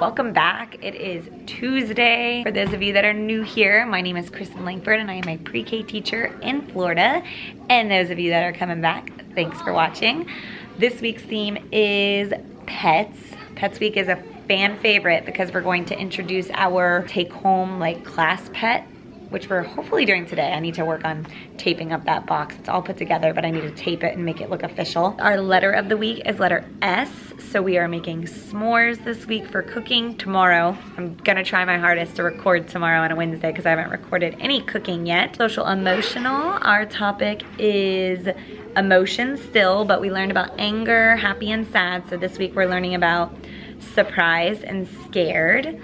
welcome back. It is Tuesday. For those of you that are new here, my name is Kristen Langford and I am a pre-K teacher in Florida. And those of you that are coming back, thanks for watching. This week's theme is pets. Pets Week is a fan favorite because we're going to introduce our take-home like class pet, which we're hopefully doing today. I need to work on taping up that box. It's all put together, but I need to tape it and make it look official. Our letter of the week is letter S, so we are making s'mores this week for cooking. Tomorrow, I'm gonna try my hardest to record tomorrow on a Wednesday because I haven't recorded any cooking yet. Social emotional, our topic is emotions still, but we learned about anger, happy and sad. So this week we're learning about surprised and scared.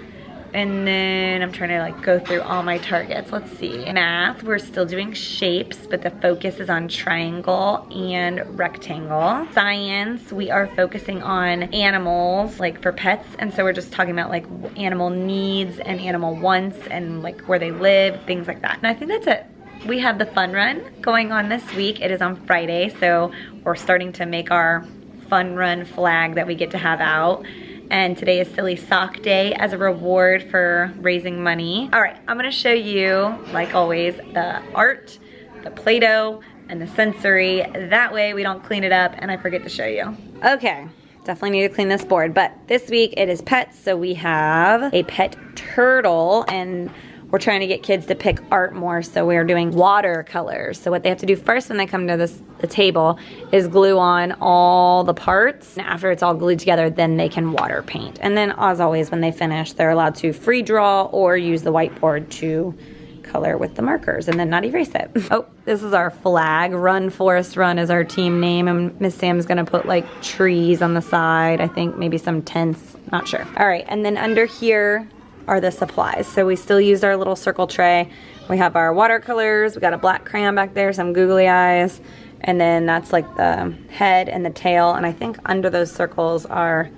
And then I'm trying to like go through all my targets. Let's see. Math, we're still doing shapes, but the focus is on triangle and rectangle. Science, we are focusing on animals, like for pets. And so we're just talking about like animal needs and animal wants and like where they live, things like that. And I think that's it. We have the fun run going on this week. It is on Friday, so we're starting to make our fun run flag that we get to have out. And today is Silly Sock Day as a reward for raising money. All right, I'm gonna show you, like always, the art, the Play-Doh, and the sensory. That way we don't clean it up and I forget to show you. Okay, definitely need to clean this board, but this week it is pets, so we have a pet turtle, and we're trying to get kids to pick art more, so we're doing watercolors. So what they have to do first when they come to the table is glue on all the parts. And after it's all glued together, then they can water paint. And then as always, when they finish, they're allowed to free draw or use the whiteboard to color with the markers and then not erase it. Oh, this is our flag. Run Forest Run is our team name, and Miss Sam's gonna put like trees on the side. I think maybe some tents, not sure. All right, and then under here are the supplies. So we still used our little circle tray. We have our watercolors, we got a black crayon back there, some googly eyes, and then that's like the head and the tail, and I think under those circles are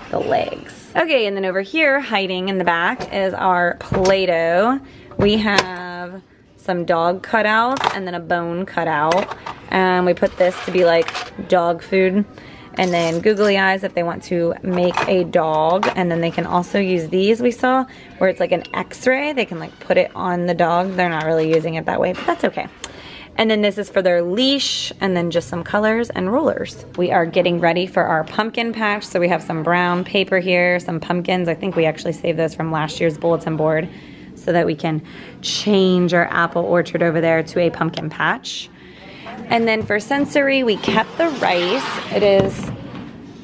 the legs. Okay, and then over here, hiding in the back, is our Play-Doh. We have some dog cutouts and then a bone cutout, and we put this to be like dog food. And then googly eyes if they want to make a dog. And then they can also use these we saw where it's like an x-ray. They can like put it on the dog. They're not really using it that way, but that's okay. And then this is for their leash, and then just some colors and rulers. We are getting ready for our pumpkin patch. So we have some brown paper here, some pumpkins. I think we actually saved those from last year's bulletin board so that we can change our apple orchard over there to a pumpkin patch. And then for sensory, we kept the rice. It is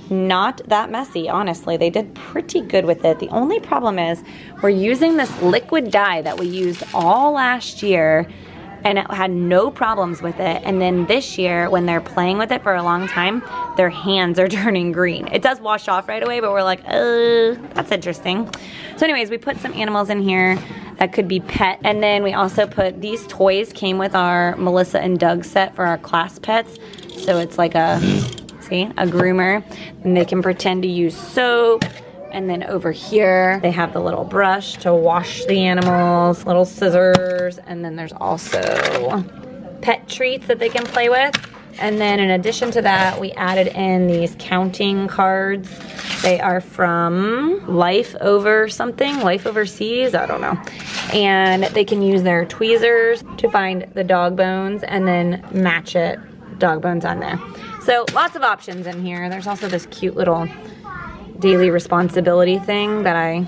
not that messy, honestly. They did pretty good with it. The only problem is we're using this liquid dye that we used all last year, and it had no problems with it. And then this year, when they're playing with it for a long time, their hands are turning green. It does wash off right away, but we're like, that's interesting. So anyways, we put some animals in here that could be pet. And then we also put, these toys came with our Melissa and Doug set for our class pets. So it's like a, see, a groomer. And they can pretend to use soap. And then over here, they have the little brush to wash the animals, little scissors, and then there's also pet treats that they can play with. And then in addition to that, we added in these counting cards. They are from Life Over something, Life Overseas, I don't know. And they can use their tweezers to find the dog bones and then match it, dog bones on there. So lots of options in here. There's also this cute little daily responsibility thing that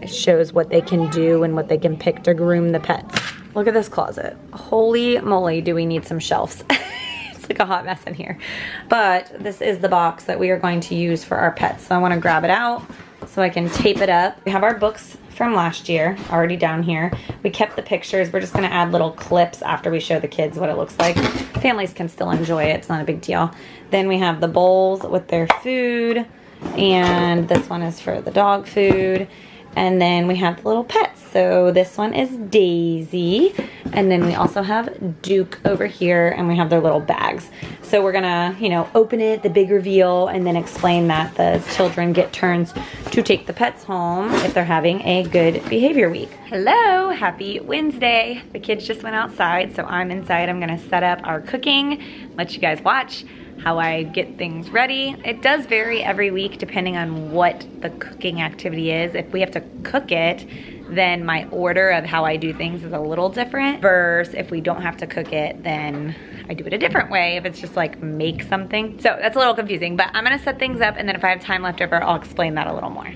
it shows what they can do and what they can pick to groom the pets. Look at this closet. Holy moly, do we need some shelves. It's like a hot mess in here. But this is the box that we are going to use for our pets. So I want to grab it out so I can tape it up. We have our books from last year already down here. We kept the pictures. We're just going to add little clips after we show the kids what it looks like. Families can still enjoy it. It's not a big deal. Then we have the bowls with their food. And this one is for the dog food. And then we have the little pets. So this one is Daisy. And then we also have Duke over here, and we have their little bags. So we're gonna, you know, open it, the big reveal, and then explain that the children get turns to take the pets home if they're having a good behavior week. Hello, happy Wednesday. The kids just went outside, so I'm inside. I'm gonna set up our cooking, let you guys watch how I get things ready. It does vary every week depending on what the cooking activity is. If we have to cook it, then my order of how I do things is a little different, versus if we don't have to cook it, then I do it a different way if it's just like make something. So that's a little confusing, but I'm gonna set things up, and then if I have time left over, I'll explain that a little more.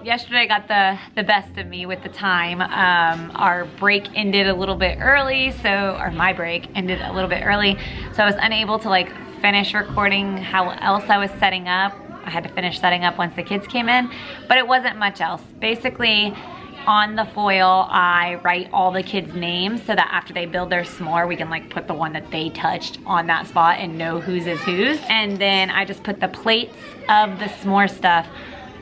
Yesterday got the best of me with the time. Our break ended a little bit early, or my break ended a little bit early, so I was unable to like finish recording how else I was setting up. I had to finish setting up once the kids came in, but it wasn't much else. Basically, on the foil, I write all the kids' names so that after they build their s'more, we can like put the one that they touched on that spot and know whose is whose. And then I just put the plates of the s'more stuff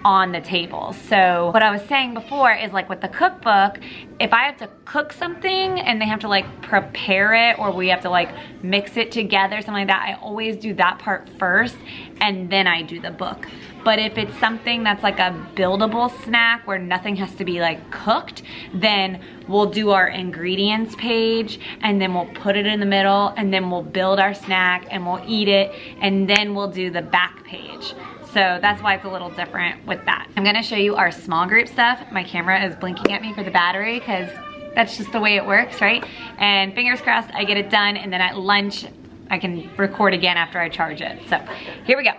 on the table. So what I was saying before is like with the cookbook, if I have to cook something and they have to like prepare it, or we have to like mix it together, something like that, I always do that part first and then I do the book. But if it's something that's like a buildable snack where nothing has to be like cooked, then we'll do our ingredients page and then we'll put it in the middle and then we'll build our snack and we'll eat it, and then we'll do the back page. So that's why it's a little different with that. I'm gonna show you our small group stuff. My camera is blinking at me for the battery because that's just the way it works, right? And fingers crossed I get it done, and then at lunch I can record again after I charge it. So here we go.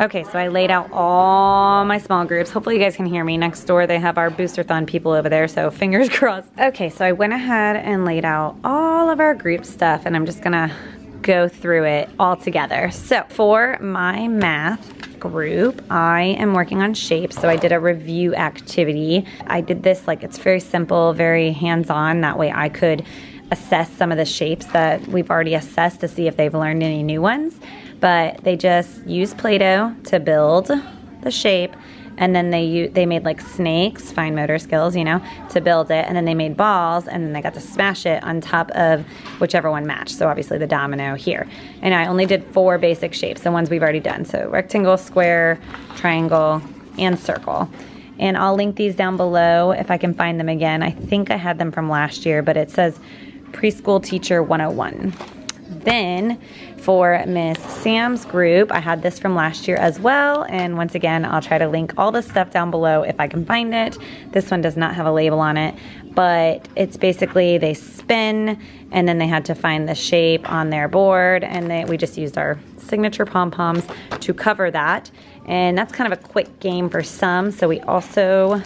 Okay, so I laid out all my small groups. Hopefully you guys can hear me. Next door they have our Boosterthon people over there, so fingers crossed. Okay, so I went ahead and laid out all of our group stuff, and I'm just gonna go through it all together. So for my math group, I am working on shapes, so I did a review activity. I did this like, it's very simple, very hands-on. That way I could assess some of the shapes that we've already assessed to see if they've learned any new ones. But they just used Play-Doh to build the shape, and then they made like snakes, fine motor skills, you know, to build it, and then they made balls, and then they got to smash it on top of whichever one matched. So obviously the domino here. And I only did 4 basic shapes, the ones we've already done. So rectangle, square, triangle, and circle. And I'll link these down below if I can find them again. I think I had them from last year, but it says Preschool Teacher 101. Then for Miss Sam's group, I had this from last year as well, and once again I'll try to link all the stuff down below if I can find it. This one does not have a label on it, but it's basically they spin and then they had to find the shape on their board, and we just used our signature pom-poms to cover that. And that's kind of a quick game for some, so we also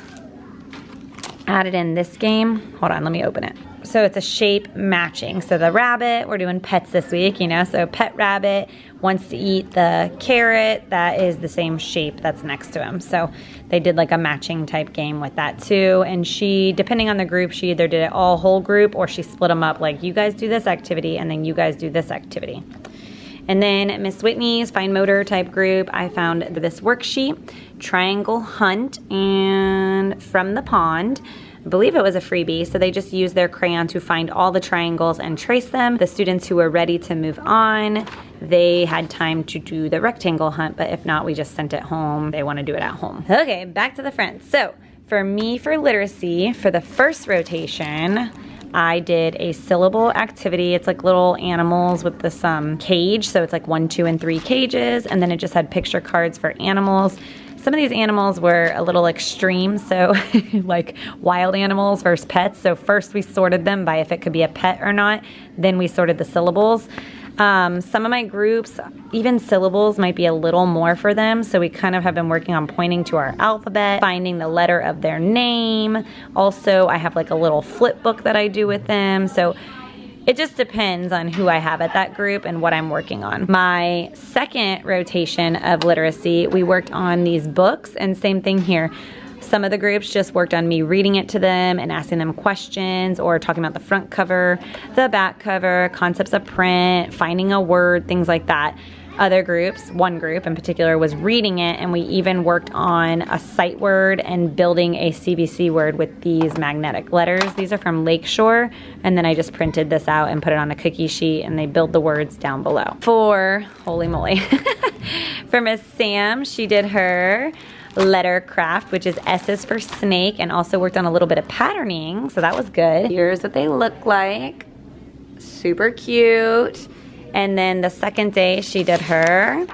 added in this game. Hold on, let me open it. So it's a shape matching. So the rabbit, we're doing pets this week, you know, so pet rabbit wants to eat the carrot that is the same shape that's next to him. So they did like a matching type game with that too. And she, depending on the group, she either did it all whole group or she split them up like you guys do this activity and then you guys do this activity. And then Miss Whitney's fine motor type group, I found this worksheet, Triangle Hunt, and From the Pond. I believe it was a freebie, so they just used their crayon to find all the triangles and trace them. The students who were ready to move on, they had time to do the rectangle hunt, but if not, we just sent it home. They want to do it at home. Okay, back to the front. So for me, for literacy, for the first rotation, I did a syllable activity. It's like little animals with this cage. So it's like 1, 2, and 3 cages. And then it just had picture cards for animals. Some of these animals were a little extreme, so like wild animals versus pets. So first we sorted them by if it could be a pet or not. Then we sorted the syllables. Some of my groups, even syllables might be a little more for them. So we kind of have been working on pointing to our alphabet, finding the letter of their name. Also, I have like a little flip book that I do with them. So it just depends on who I have at that group and what I'm working on. My second rotation of literacy, we worked on these books, and same thing here. Some of the groups just worked on me reading it to them and asking them questions or talking about the front cover, the back cover, concepts of print, finding a word, things like that. Other groups, one group in particular, was reading it, and we even worked on a sight word and building a CVC word with these magnetic letters. These are from Lakeshore, and then I just printed this out and put it on a cookie sheet, and they build the words down below. For, holy moly, for Miss Sam, she did her letter craft, which is S's for snake, and also worked on a little bit of patterning, so that was good. Here's what they look like. Super cute. And then the second day she did her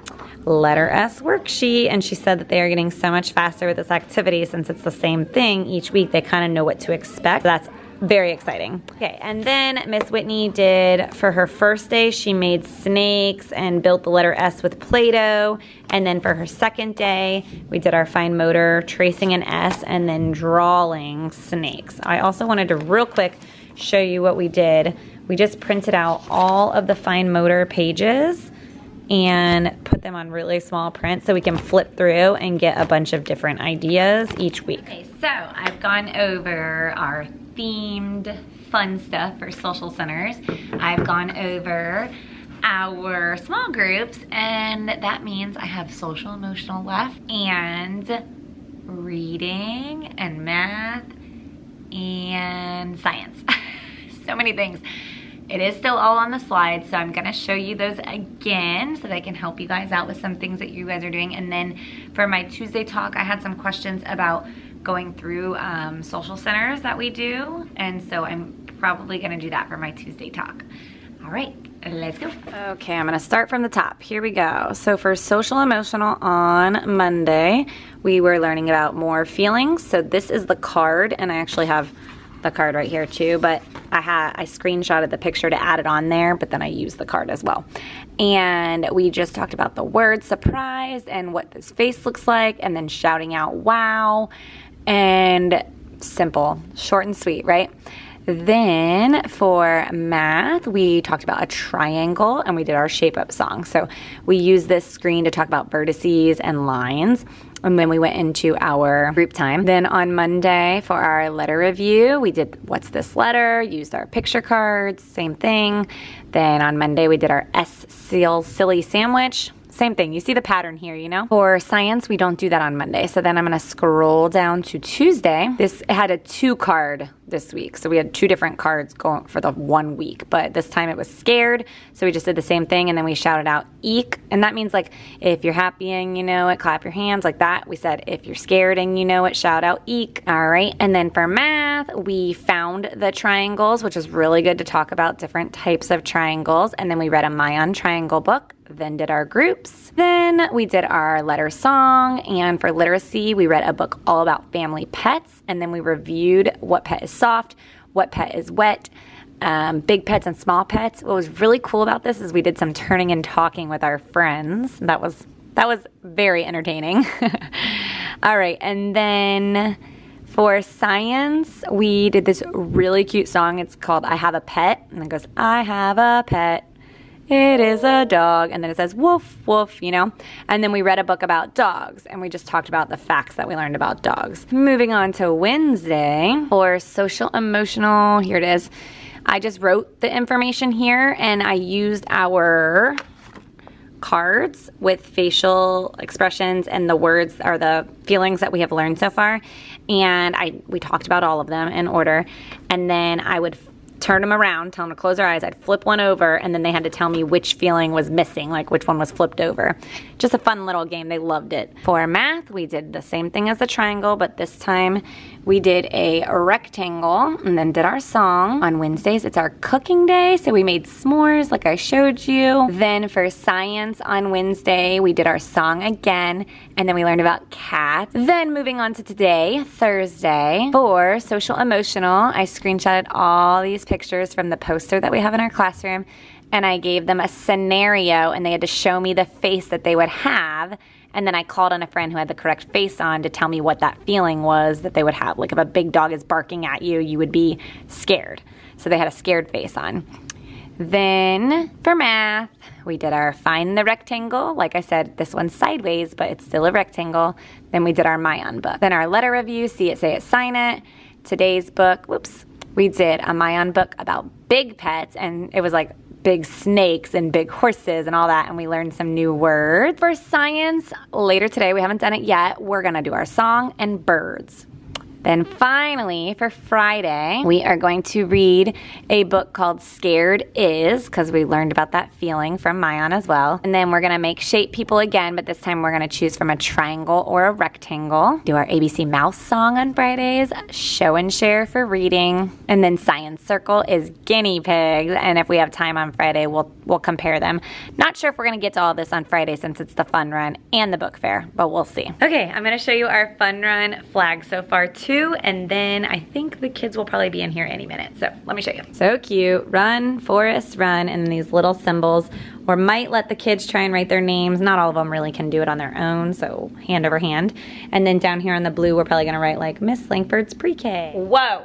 letter S worksheet, and she said that they are getting so much faster with this activity since it's the same thing each week. They kind of know what to expect. So that's very exciting. Okay, and then Miss Whitney did, for her first day, she made snakes and built the letter S with Play-Doh. And then for her second day, we did our fine motor, tracing an S and then drawing snakes. I also wanted to real quick show you what we did. We just printed out all of the fine motor pages and put them on really small print so we can flip through and get a bunch of different ideas each week. Okay, so I've gone over our themed fun stuff for social centers. I've gone over our small groups, and that means I have social emotional left, and reading and math and science. So many things. It is still all on the slides, so I'm gonna show you those again so that I can help you guys out with some things that you guys are doing. And then for my Tuesday talk, I had some questions about going through social centers that we do, and so I'm probably gonna do that for my Tuesday talk. All right, let's go. Okay, I'm gonna start from the top. Here we go. So for social emotional on Monday, we were learning about more feelings. So this is the card, and I actually have the card right here too, but I screenshotted the picture to add it on there, but then I used the card as well. And we just talked about the word surprise and what this face looks like, and then shouting out wow, and simple, short and sweet, right? Then for math, we talked about a triangle, and we did our shape up song. So we used this screen to talk about vertices and lines. And then we went into our group time. Then on Monday for our letter review, we did what's this letter, used our picture cards, same thing. Then on Monday we did our S-Seal silly sandwich. Same thing, you see the pattern here, you know? For science, we don't do that on Monday. So then I'm gonna scroll down to Tuesday. This had a 2-card this week. So we had 2 different cards going for the 1 week, but this time it was scared. So we just did the same thing, and then we shouted out eek. And that means like, if you're happy and you know it, clap your hands like that. We said, if you're scared and you know it, shout out eek. All right, and then for math, we found the triangles, which is really good to talk about different types of triangles. And then we read a Mayan triangle book, then did our groups. Then we did our letter song, and for literacy, we read a book all about family pets, and then we reviewed what pet is soft, what pet is wet, big pets and small pets. What was really cool about this is we did some turning and talking with our friends. That was very entertaining. All right, and then for science, we did this really cute song. It's called I Have a Pet, and it goes, I have a pet. It is a dog, and then it says woof, woof, you know? And then we read a book about dogs, and we just talked about the facts that we learned about dogs. Moving on to Wednesday, for social emotional, here it is. I just wrote the information here, and I used our cards with facial expressions and the words or the feelings that we have learned so far. And we talked about all of them in order, and then I would turn them around, tell them to close their eyes. I'd flip one over, and then they had to tell me which feeling was missing, like which one was flipped over. Just a fun little game. They loved it. For math, we did the same thing as the triangle, but this time we did a rectangle and then did our song. On Wednesdays, it's our cooking day, so we made s'mores like I showed you. Then for science on Wednesday, we did our song again, and then we learned about cats. Then moving on to today, Thursday, for social emotional, I screenshotted all these pictures from the poster that we have in our classroom, and I gave them a scenario, and they had to show me the face that they would have, and then I called on a friend who had the correct face on to tell me what that feeling was that they would have. Like if a big dog is barking at you, you would be scared. So they had a scared face on. Then for math, we did our find the rectangle. Like I said, this one's sideways, but it's still a rectangle. Then we did our Mayan book. Then our letter review, see it, say it, sign it. Today's book, we did a Mayan book about big pets, and it was like big snakes and big horses and all that, and we learned some new words. For science, later today, we haven't done it yet, we're gonna do our song and birds. Then finally, for Friday, we are going to read a book called Scared Is, because we learned about that feeling from Mayan as well. And then we're going to make shape people again, but this time we're going to choose from a triangle or a rectangle. Do our ABC Mouse song on Fridays, show and share for reading. And then Science Circle is guinea pigs, and if we have time on Friday, we'll compare them. Not sure if we're going to get to all this on Friday since it's the fun run and the book fair, but we'll see. Okay, I'm going to show you our fun run flag so far too. And then I think the kids will probably be in here any minute. So let me show you. So cute. Run, Forest, run, and these little symbols. Or might let the kids try and write their names. Not all of them really can do it on their own, so hand over hand. And then down here on the blue, we're probably gonna write like Miss Langford's Pre-K. Whoa,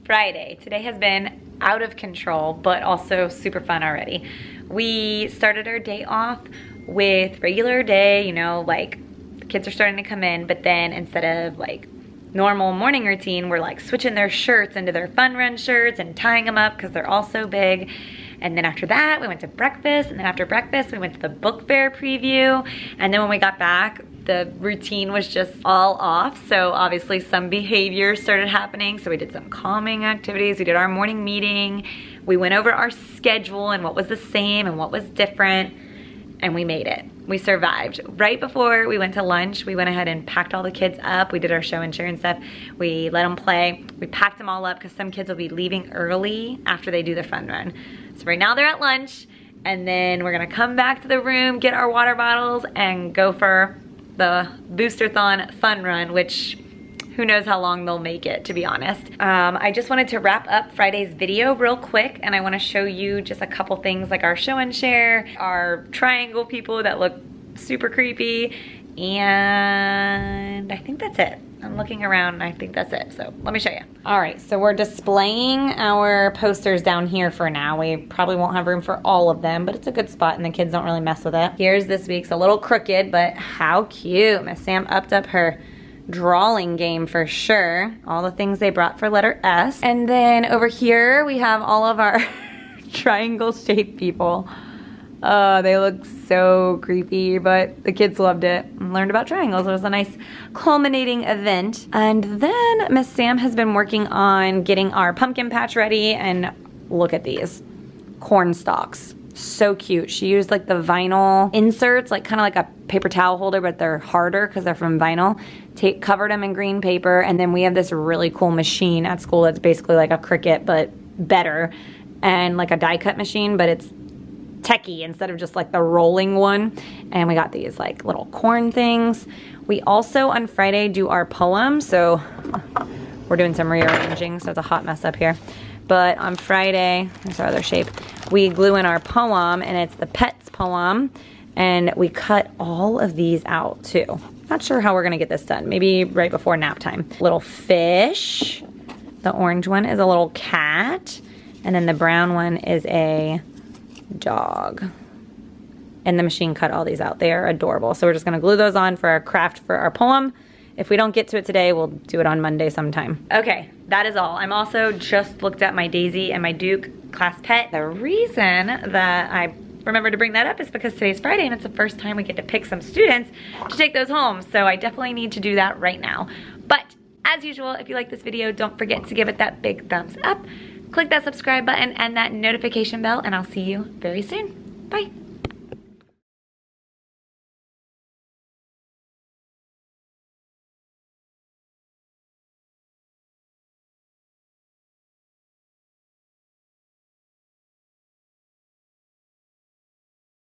Friday. Today has been out of control, but also super fun already. We started our day off with regular day, you know, like the kids are starting to come in, but then instead of like normal morning routine, we're like switching their shirts into their fun run shirts and tying them up because they're all so big. And then after that, we went to breakfast, and then after breakfast, we went to the book fair preview. And then when we got back, the routine was just all off. So obviously some behaviors started happening. So we did some calming activities. We did our morning meeting. We went over our schedule and what was the same and what was different. And we made it. We survived. Right before we went to lunch, we went ahead and packed all the kids up. We did our show and share and stuff. We let them play. We packed them all up because some kids will be leaving early after they do the fun run. So right now they're at lunch, and then we're gonna come back to the room, get our water bottles, and go for the Boosterthon fun run, which who knows how long they'll make it, to be honest. I just wanted to wrap up Friday's video real quick, and I wanna show you just a couple things like our show and share, our triangle people that look super creepy, and I think that's it. I'm looking around and I think that's it, so let me show you. All right, so we're displaying our posters down here for now. We probably won't have room for all of them, but it's a good spot and the kids don't really mess with it. Here's this week's, a little crooked, but how cute. Miss Sam upped up her drawing game for sure. All the things they brought for letter S. And then over here we have all of our triangle shaped people. They look so creepy, but the kids loved it and learned about triangles. It was a nice culminating event. And then Miss Sam has been working on getting our pumpkin patch ready, and look at these corn stalks. So cute. She used like the vinyl inserts, like kind of like a paper towel holder, but they're harder because they're from vinyl. Covered them in green paper, and then we have this really cool machine at school that's basically like a Cricut but better, and like a die cut machine, but it's techie instead of just like the rolling one. And we got these like little corn things. We also on Friday do our poem, so we're doing some rearranging, so it's a hot mess up here. But on Friday, here's our other shape, we glue in our poem, and it's the Pets poem, and we cut all of these out too. Not sure how we're gonna get this done. Maybe right before nap time. Little fish. The orange one is a little cat, and then the brown one is a dog. And the machine cut all these out. They are adorable. So we're just gonna glue those on for our craft for our poem. If we don't get to it today, we'll do it on Monday sometime. Okay, that is all. I'm also just looked at my Daisy and my Duke class pet. The reason that I remember to bring that up is because today's Friday and it's the first time we get to pick some students to take those home. So I definitely need to do that right now. But as usual, if you like this video, don't forget to give it that big thumbs up. click that subscribe button and that notification bell, and I'll see you very soon. Bye.